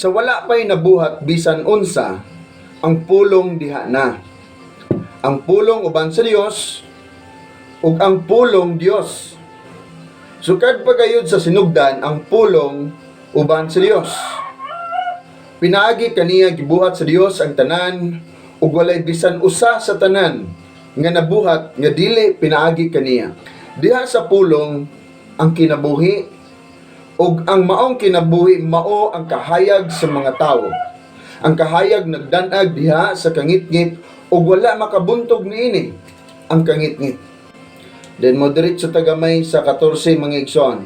Sa wala pa'y nabuhat bisan unsa, ang pulong diha na. Ang pulong uban sa Dios ug ang pulong Dios. Sukad pa gayud sa sinugdan ang pulong uban sa Dios. Pinaagi kaniya gibuhat sa Dios ang tanan ug walay bisan usa sa tanan nga nabuhat nga dili pinaagi kaniya. Diha sa pulong ang kinabuhi ug ang maong kinabuhi mao ang kahayag sa mga tawo. Ang kahayag nagdanag diha sa kangitngit ug wala makabuntog niini ang kangitngit. Then mo diretso tagamay sa 14 mga igsoon.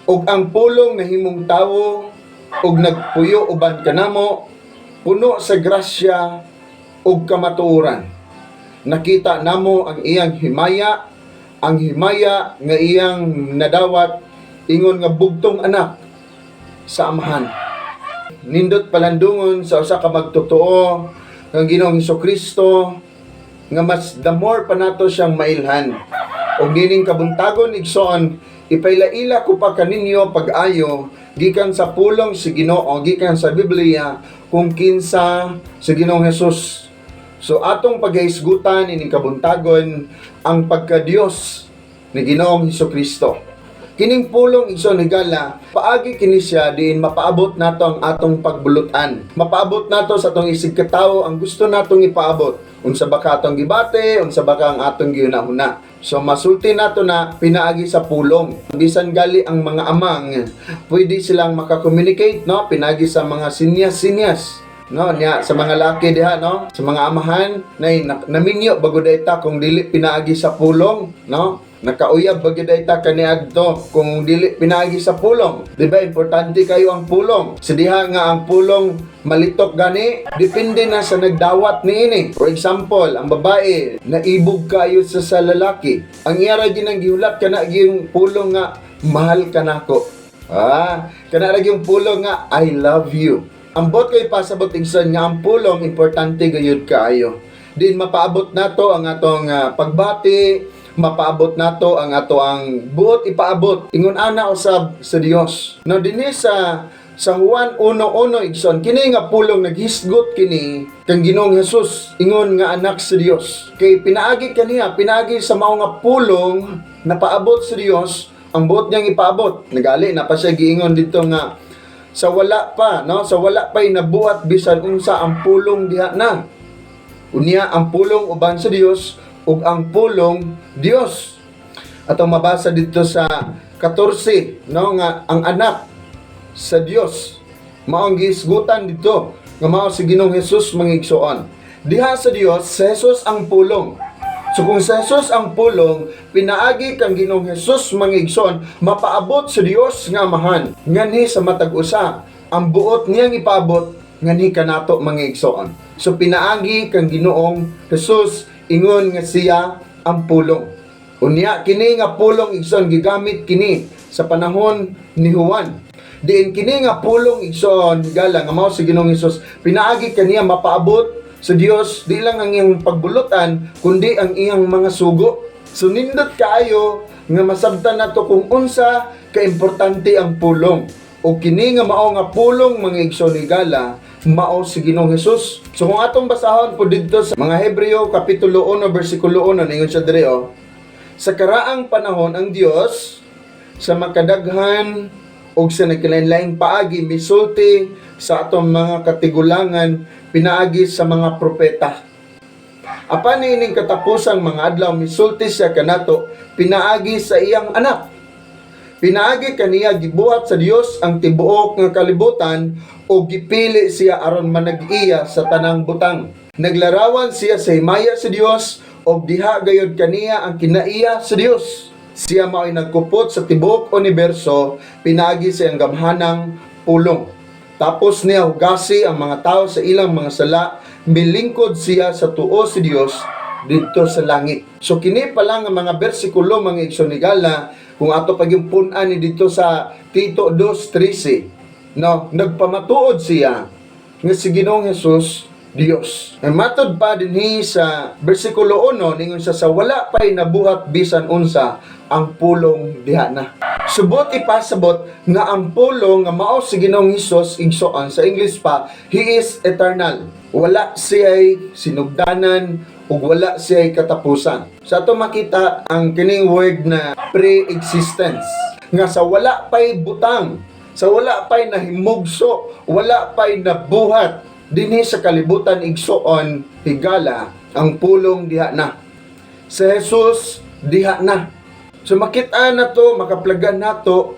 Ug ang pulong nahimong tawo ug nagpuyo uban kanamo, puno sa grasya ug kamatuoran. Nakita namo ang iyang himaya, ang himaya nga iyang nadawat ingon nga bugtong anak sa amahan. Nindot palandungon sa usa ka magtotoo nga Ginoong Hesukristo nga mas the more pa nato siyang mailhan. Og nining kabuntagon igsoon, ipailaila ko pa kaninyo pag-ayo gikan sa pulong si Ginoo, gikan sa Biblia kung kinsa si Ginoong Hesus. So atong paghisgutan ining kabuntagon ang pagka-Dios ni Ginoong Hesukristo. Kining pulong igsoon higala, paagi kini siya diin mapaabot nato ang atong pagbulutan. Mapaabot nato sa atong isig katawo ang gusto natong ipaabot. Unsa ba ka atong gibate, unsa ba ka ang atong gihunahuna. So masulti nato na pinaagi sa pulong. Bisan gali ang mga amang, pwede silang maka-communicate, no? Pinagi sa mga sinyas-sinyas, no? Niya sa mga laki diha, no? Sa mga amahan naminyo bago dayta kung dili pinaagi sa pulong, no? Nakauyab bagyo dayta kaniadto kung dili pinaagi sa pulong. Di ba importante kayo ang pulong? Sa diha nga ang pulong malitok gani, depende na sa nagdawat niini. For example, ang babae naibog kayo sa lalaki. Ang iyara ginang gihulat kana yung pulong nga mahal ka nako. Kana ra yung pulong nga I love you. Ang bot kay pasabot igsoon nga ang pulong importante gayud kaayo. Din mapaabot nato ang atong pagbati, mapaabot nato ang ato ang buot ipaabot ingon ana usab sa Dios. No dinhi sa Juan 1:1 igsoon, kini nga pulong naghisgot kini kang Ginoong Hesus ingon nga anak sa Dios. Kay pinaagi kaniya, pinaagi sa mao nga pulong napaabot sa Dios ang buot niyang ipaabot. Nagali na pa siya giingon dito nga sa wala pa, no? Sa wala pa'y nabuhat bisan unsa ang pulong diha na. Unya ang pulong uban sa Dios ug ang pulong Dios. Atong mabasa dito sa 14, no, nga ang anak sa Dios mao ang gihisgutan dito nga mao si Ginoong Hesus mga igsoon. Diha sa Dios, si Hesus ang pulong. So kung si Hesus ang pulong, pinaagi kang Ginoong Hesus mga igsoon, mapaabot sa Dios nga amahan. Ngani sa matag usa, ang buot niyang ipaabot ngani kanato mga igsoon. So pinaagi kang Ginoong Hesus ingon nga siya ang pulong. Unya kini nga pulong igsoon gigamit kini sa panahon ni Juan. Diin kini nga pulong igsoon gala nga mao si Ginoong Hesus, pinaagi kaniya mapaabot sa Dios di lang ang iyang pagbulutan kundi ang iyang mga sugo. So nindot kaayo nga masabtan nato kung unsa ka importante ang pulong. O kini nga mao nga pulong mga igsoon higala mao si Ginoong Hesus. So kung atong basahon po dito sa mga Hebreo kapitulo 1 bersikulo 1 ningon siya diri sa karaang panahon ang Dios sa makadaghan og sa nagkalain-laing paagi misulti sa atong mga katigulangan pinaagi sa mga propeta. Apan niining katapusang mga adlaw misulti siya kanato pinaagi sa iyang anak. Pinaagi kaniya gibuhat sa Dios ang tibuok nga kalibutan o gipili siya aron manag-iya sa tanang butang. Naglarawan siya sa himaya sa Dios o diha gayud kaniya ang kinaiya sa Dios. Siya mao'y nagkupot sa tibuok universo, pinaagi sa iyang gamhanang pulong. Tapos niya hugasi ang mga tao sa ilang mga sala, milingkod siya sa tuo si Dios dito sa langit. So kini pa lang ang mga bersikulo mga igsoonigala kung ato pagyumpunan ni dito sa Tito 2:13, no, nagpamatuod siya nga si Ginoong Hesus Dios. Ang matod pa dinhi sa bersikulo 1 ningon siya sa wala pa'y nabuhat bisan unsa ang pulong diha na. Subot ipasabot nga ang pulong nga mao si Ginoong Hesus igsoon sa English pa, He is eternal. Wala siya'y sinugdanan ug wala siya'y katapusan. Sa ato makita ang kining word na pre-existence nga sa wala pay butang, sa wala pay nahimugso, wala pay nabuhat dinhi sa kalibutan igsoon higala ang pulong diha na. Si Jesus diha na. So makita na to, makaplagan na to,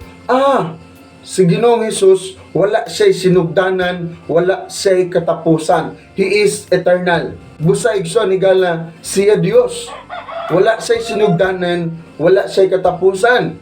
si Ginoong Hesus, wala siya'y sinugdanan, wala siya'y katapusan. He is eternal. Busa igsoon higala siya Dios. Wala siya'y sinugdanan, wala siya'y katapusan.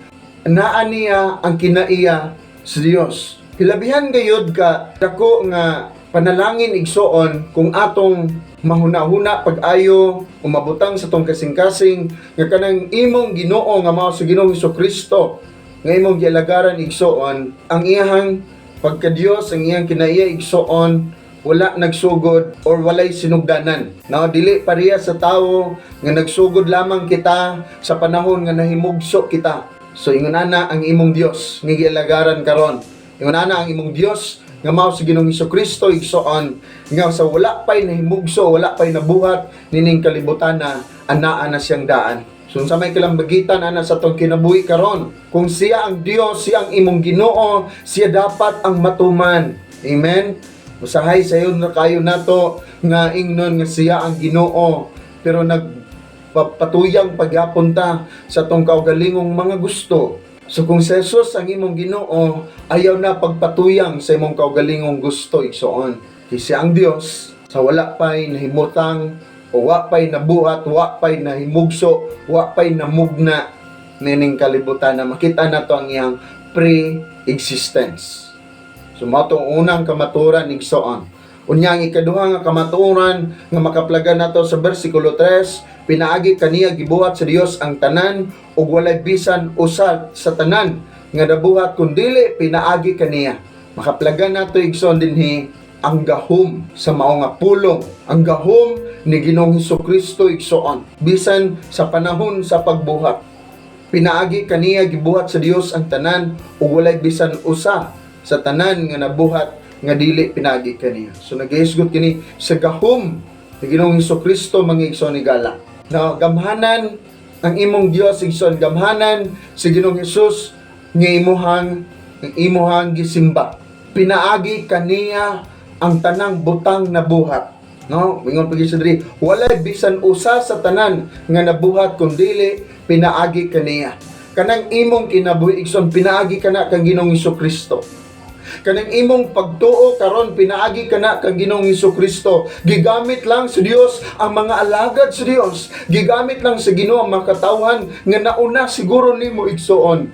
Naa niya ang kinaiya sa Dios. Hilabihan gayud ka dako nga panalangin igsoon kung atong mahuna-huna pag-ayo umabutang sa tong kasing-kasing nga kanang imong Ginoo nga mao sa Ginoong Hesukristo nga imong gialagaran igsoon ang iyang pagka-Dios, ang iyang kinaiya igsoon wala nagsugod or walay sinugdanan. Now dili pareha sa tawo nga nagsugod lamang kita sa panahon nga nahimugso kita. So ingon ana ang imong Dios nga gialagaran karon. Ingon ana ang imong Dios nga mao si Ginoong Hesukristo igsoon nga sa wala pay nahimugso, wala pay nabuhat nining kalibutan na anaa na siyang daan. So sa may kalambagitan ana sa tong kinabuhi karon, kung siya ang Dios, siya ang imong Ginoo, siya dapat ang matuman. Amen. Usahay sayon na kayo nato nga ingnon nga siya ang Ginoo, pero nagpatuyang pagyapunta sa tong kaugalingong mga gusto. So kung si Jesus ang imong Ginoo, ayaw na pagpatuyang sa imong kaugalingong gusto igsoon. Kasi ang Dios sa wala pay nahimutang o wa pay nabuhat, wa pay nahimugso, wa pay namugna nining kalibutan na makita nato ang iyang pre-existence. So mao tong unang kamaturan igsoon. Unya ang ikaduha nga kamaturan nga makaplagan nato sa bersikulo 3, pinaagi kaniya gibuhat sa Dios ang tanan ug walay bisan usa sa tanan nga nabuhat kundili pinaagi kaniya. Makaplagan nato igsoon dinhi ang gahom sa mao nga pulong, ang gahom ni Ginoong Hesukristo igsoon bisan sa panahon sa pagbuhat. Pinaagi kaniya gibuhat sa Dios ang tanan ug walay bisan usa sa tanan nga nabuhat nga dili pinagi kaniya. So nagahisgot kini sa gahom ni Ginoong Hesukristo mga igsoon higala. Na gamhanan ang imong Dios igsoon, gamhanan si Ginoong Hesus nga imuhang gisimba. Pinaagi kaniya ang tanang butang na buhat. No, ingon pagi sa diri, walay bisan usa sa tanan nga nabuhat kundili pinaagi kaniya. Kanang imong kinabuhi igsoon pinaagi kana kang Ginoong Hesukristo. Kanang imong pagtuo karon pinaagi kana kang Ginoong Hesukristo. Gigamit lang sa Dios ang mga alagad sa Dios. Gigamit lang sa Ginoo ang mga katawhan nga nauna siguro nimo igsoon.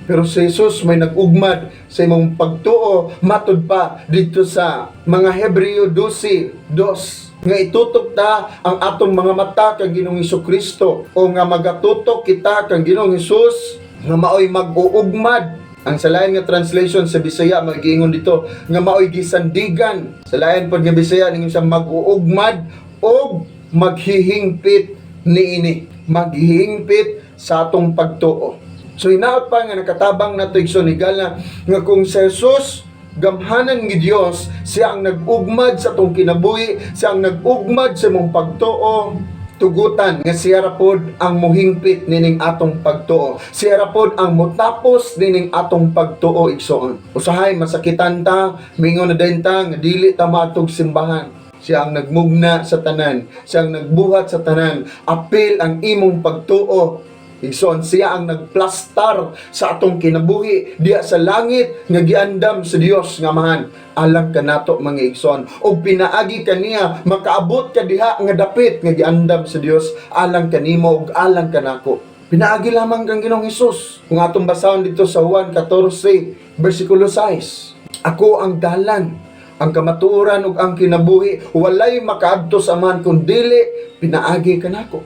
Pero si Jesus may nag-ugmad sa imong pagtuo matud pa dito sa mga Hebreo 12:2 nga itutok ta ang atong mga mata kang Ginoong Hesukristo o nga magatutok kita kang Ginoong Hesus nga maoy mag-uugmad. Ang sa lain nga translation sa Bisaya magiingon dito nga maoy gisandigan. Sa lain pod nga Bisaya ningon siya mag-uugmad o maghihingpit niini. Maghihingpit sa atong pagtuo. So hinaot pa nga nakatabang nato igsoon higala nga kung si Jesus gamhanan ni Dios, siya ang nag-ugmad sa atong kinabuhi, siya ang nag-ugmad sa imong pagtuo. Tugutan nga siya ra pod ang muhingpit nining atong pagtuo. Siya ra pod ang motapos nining atong pagtuo igsoon. Usahay masakitan ta, mingon na din ta nga dili ta matug simbahan. Siya ang nagmugna sa tanan, siya ang nagbuhat sa tanan. Apil ang imong pagtuo. Igsoon siya ang nagplastar sa atong kinabuhi diya sa langit nga giandam sa Dios nga mahan. Alang kanato mga igsoon og pinaagi kaniya makaabot ka diha nga dapit nga giandam sa Dios alang kanimo ug alang kanako. Pinaagi lamang kang Ginoong Hesus. Kung atong basahon dito sa Juan 14 bersikulo 6. Ako ang dalan, ang kamatuoran ug ang kinabuhi, walay makaadto sa man kun dili pinaagi kanako.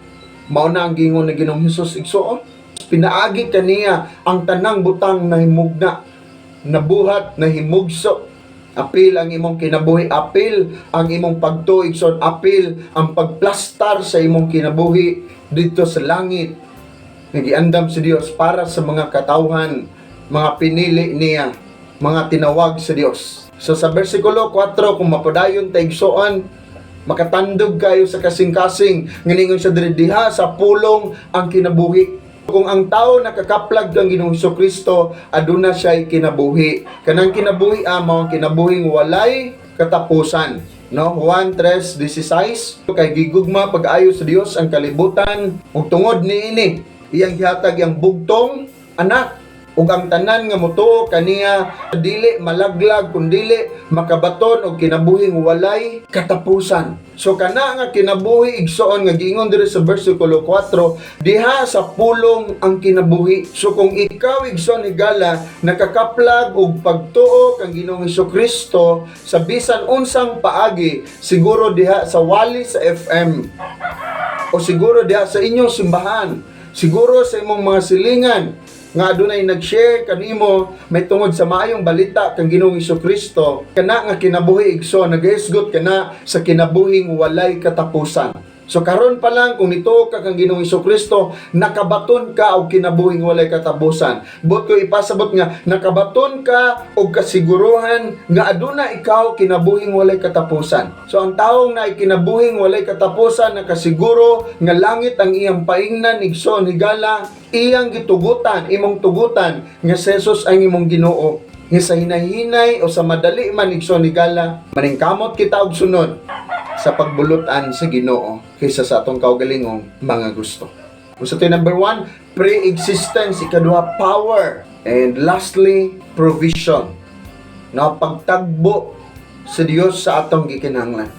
Mao na ang gingon ni Ginoong Hesus igsoon. Pinaagi kaniya ang tanang butang na himugna, nabuhat, na himugso. Apil ang imong kinabuhi, apil ang imong pagtuo igsoon, apil ang pagplastar sa imong kinabuhi dito sa langit. Nagiandam si Dios para sa mga katawhan mga pinili niya, mga tinawag sa Dios. So sa bersikulo 4, kung mapadayon ta igsoon, makatandog kayo sa kasing-kasing, nganingon siya diha sa pulong ang kinabuhi. Kung ang tao nakakaplag kang Ginoong Hesukristo, aduna siya'y kinabuhi. Kanang kinabuhi mao ang kinabuhing walay katapusan. No, Juan 3:16, kay gigugma pag-ayo sa Dios ang kalibutan ug tungod niini iyang gihatag ang bugtong anak ug ang tanan nga motuo kaniya dili malaglag kundi makabaton og kinabuhing walay katapusan. So kana nga kinabuhi igsoon nga giingon diri sa bersikulo 4, diha sa pulong ang kinabuhi. So kung ikaw igsoon higala nakakaplag og pagtuo kang Ginoong Hesukristo sa bisan unsang paagi, siguro diha sa wali sa FM o siguro diha sa inyong simbahan, siguro sa imong mga silingan nga adunay nag-share kanimo may tungod sa maayong balita kang Ginoong Hesukristo, kana nga kinabuhi igsoon nagahisgot kana sa kinabuhing walay katapusan. So karon pa lang kung nituo ka kang Ginoong Hesukristo, nakabaton ka og kinabuhing walay katapusan. But ko ipasabot nga nakabaton ka og kasiguruhan nga aduna ikaw kinabuhing walay katapusan. So ang taong na kinabuhing walay katapusan nakasiguro nga langit ang iyang paingnan igsoon higala, iyang gitugutan, imong tugutan nga si Jesus ang imong Ginoo. Nga sa hinahinay o sa madali man igsoon higala, maningkamot kita og sunod sa pagbulutan sa Ginoo kaysa sa atong kaugalingong mga gusto. So ito number 1, pre-existence, ikaduha power, and lastly provision. Na pagtagbo sa Dios sa atong gikinahanglan.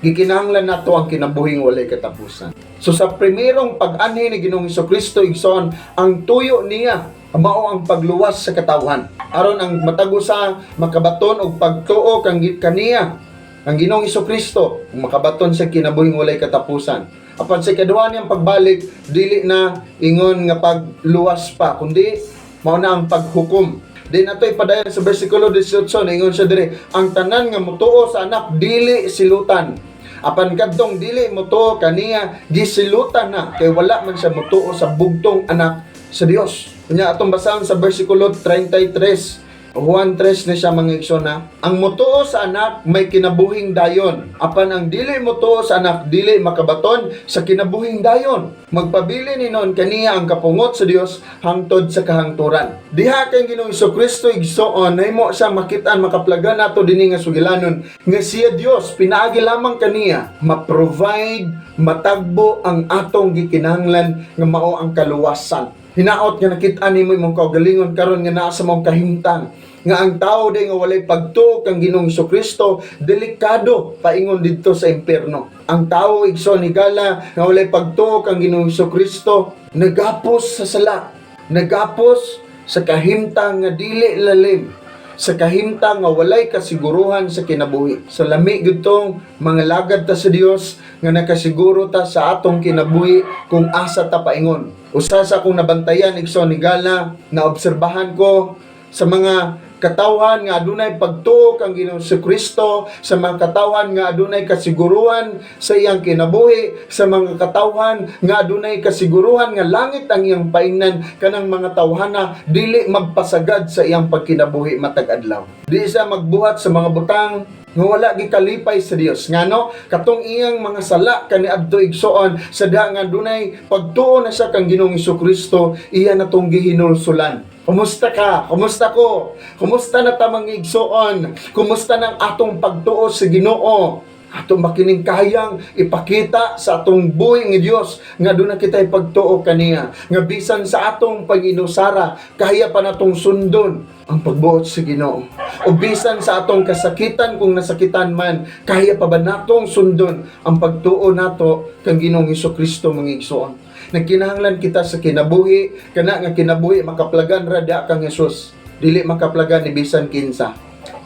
Gikinahanglan nato ang kinabuhing walay katapusan. So sa primerong pag-anhi ni Ginoong Hesukristo igsoon, ang tuyo niya mao ang pagluwas sa katawhan. Aron ang matagusa makabaton og pagtuo kang kaniya ang Ginoong Hesukristo makabaton sa kinabuhing walay katapusan. Apan sa ikaduha niyang pagbalik, dili na ingon nga pagluwas pa, kundi mao na ang paghukom. Din ato'y padayon sa bersikulo 18, ingon siya dire, ang tanan nga motuo sa anak dili silutan. Apan kadtong dili motuo kaniya gisilutan na, kay wala man siya motuo sa bugtong anak sa Dios. Kanya atong basahan sa bersikulo 33, Juan 3 na siya mga iksona. Ang motuo sa anak may kinabuhing dayon. Apan ang dili motuo sa anak dili makabaton sa kinabuhing dayon. Magpabili ni noon kaniya ang kapungot sa Dios hangtod sa kahangturan. Diha kay Ginoong Hesukristo igsoon nahimo siya makitaan makaplagan nato dinhi nga sugilanon nga siya Dios pinaagi lamang kaniya ma-provide matagbo ang atong gikinahanglan nga mao ang kaluwasan. Hinaot nga nakita nimo imong kaugalingon karon nga naa sa mong kahimtang nga ang tao day nga walay pagtuo kang Ginoong Hesukristo delikado paingon didto sa impierno. Ang tao igsoon higala nga walay pagtuo kang Ginoong Hesukristo nagapos sa sala, nagapos sa kahimtang nga dili lalim, sa kahimtang nga walay kasiguruhan sa kinabuhi. Sa lami gitong mga lagad ta sa Dios nga nakasiguro ta sa atong kinabuhi kung asa ta paingon. Usa sa akong nabantayan igsoon higala na obserbahan ko sa mga katawhan nga adunay pagtuo kang Ginoong Hesukristo, sa mga katawhan nga adunay kasiguruhan sa iyang kinabuhi, sa mga katawhan nga adunay kasiguruhan nga langit ang iyang paingnan, kanang mga tawhana dili magpasagad sa iyang pagkinabuhi matag adlaw. Di siya magbuhat sa mga butang nga wala gikalipay sa Dios. Ngano katong iyang mga sala kaniadto igsoon sa diha nga adunay pagtuo na siya kang Ginoong Hesukristo, iya natong gihinulsulan. Kumusta ka? Kumusta ko? Kumusta na tamang igsoon? Kumusta ng atong pagtuo sa Ginoo? Atong makining kayang ipakita sa atong buhi nga Dios nga doon na kita ipagtuo kaniya. Nga bisan sa atong pag-inusara, kaya pa natong sundon ang pagbuot sa Ginoo. O bisan sa atong kasakitan kung nasakitan man, kaya pa ba natong sundon ang pagtuo nato kang Ginoong Hesukristo mga igsoon. Nagkinahanglan kita sa kinabuhi, kana nga kinabuhi makaplagan ra da kang Hesus. Dili makaplagan ni bisan kinsa.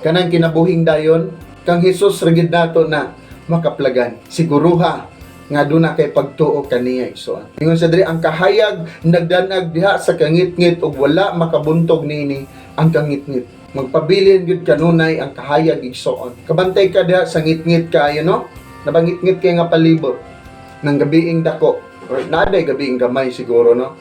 Kanang kinabuhing dayon kang Hesus rigid nato na makaplagan. Siguruha nga duna kay pagtuo kaniya igsoon. Ingon sa diri ang kahayag nagdanag diha sa kangitngit ug wala makabuntog nini ang kangitngit. Magpabilin gud kanunay ang kahayag igsoon. Kabantay ka diha sa ngitngit kayo no? Nabangitngit kay nga palibot ng gabiing dako. Or naday gabiing gamay siguro no.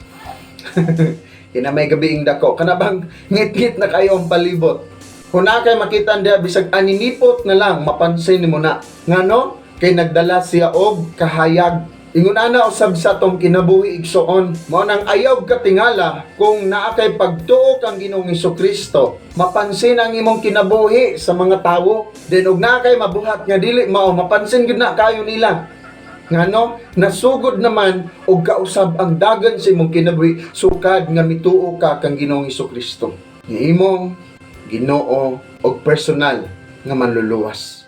kinamay gabiing dako, kanabang ngit-ngit na kayo ang palibot. Huna kay makita diha bisag aninipot na lang mapansin nimo na. Ngano? Kay nagdala siya og kahayag. Ingon ana usab sa tong kinabuhi igsoon, mao nang ayaw katingala kung naa kay pagtuo kang Ginoong Hesukristo, mapansin ang imong kinabuhi sa mga tawo. Then og naa kay mabuhat nga dili mao, mapansin gid na kayo nila. Ngano? Nasugod naman og kausab ang dagan sa imong kinabuhi sukad nga mituo ka kang Ginoong Hesukristo. Nga imong Ginoo og personal nga manluluwas.